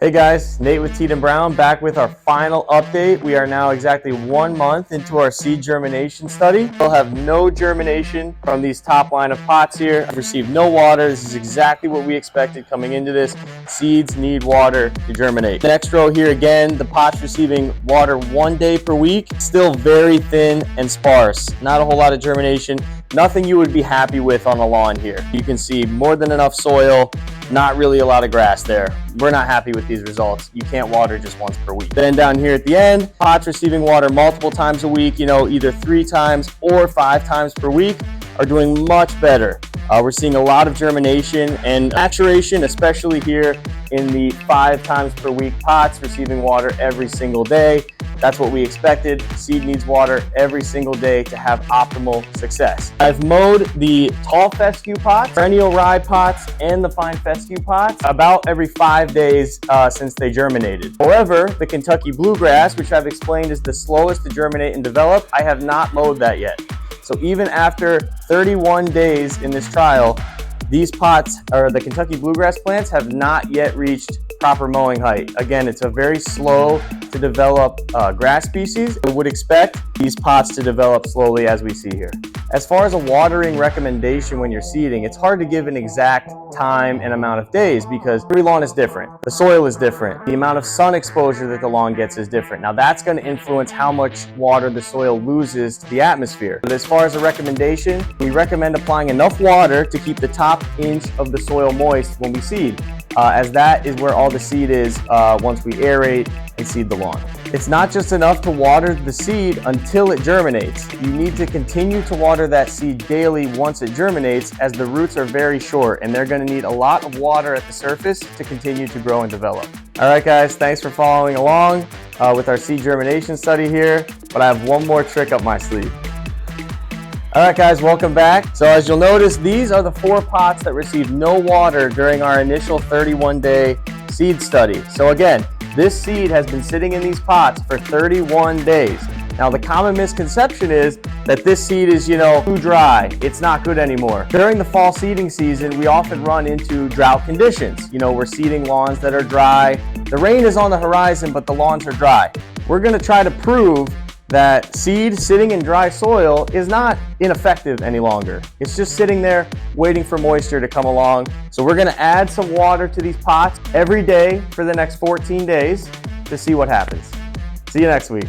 Hey guys, Nate with Teed & Brown back with our final update. We are now exactly 1 month into our seed germination study. We'll have no germination from these top line of pots here. I've received no water. This is exactly what we expected coming into this. Seeds need water to germinate. The next row here again, the pots receiving water 1 day per week. Still very thin and sparse. Not a whole lot of germination. Nothing you would be happy with on a lawn here. You can see more than enough soil. Not really a lot of grass there. We're not happy with these results. You can't water just once per week. Then down here at the end, pots receiving water multiple times a week, either 3 times or 5 times per week, are doing much better. We're seeing a lot of germination and maturation, especially here in the 5 times per week pots receiving water every single day. That's what we expected. Seed needs water every single day to have optimal success. I've mowed the tall fescue pots, perennial rye pots, and the fine fescue pots about every 5 days since they germinated. However, the Kentucky Bluegrass, which I've explained is the slowest to germinate and develop, I have not mowed that yet. So even after 31 days in this trial, these pots, or the Kentucky Bluegrass plants, have not yet reached proper mowing height. Again, it's a very slow to develop grass species. I would expect these pots to develop slowly as we see here. As far as a watering recommendation when you're seeding, it's hard to give an exact time and amount of days because every lawn is different. The soil is different. The amount of sun exposure that the lawn gets is different. Now that's going to influence how much water the soil loses to the atmosphere. But as far as a recommendation, we recommend applying enough water to keep the top inch of the soil moist when we seed, as that is where all the seed is once we aerate and seed the lawn. It's not just enough to water the seed until it germinates. You need to continue to water that seed daily once it germinates, as the roots are very short and they're going to need a lot of water at the surface to continue to grow and develop. All right guys, thanks for following along with our seed germination study here, but I have one more trick up my sleeve. All right guys, welcome back. So as you'll notice, these are the 4 pots that received no water during our initial 31-day seed study. So again, this seed has been sitting in these pots for 31 days. Now the common misconception is that this seed is, too dry. It's not good anymore. During the fall seeding season, we often run into drought conditions. We're seeding lawns that are dry. The rain is on the horizon, but the lawns are dry. We're gonna try to prove that seed sitting in dry soil is not ineffective any longer. It's just sitting there waiting for moisture to come along. So we're gonna add some water to these pots every day for the next 14 days to see what happens. See you next week.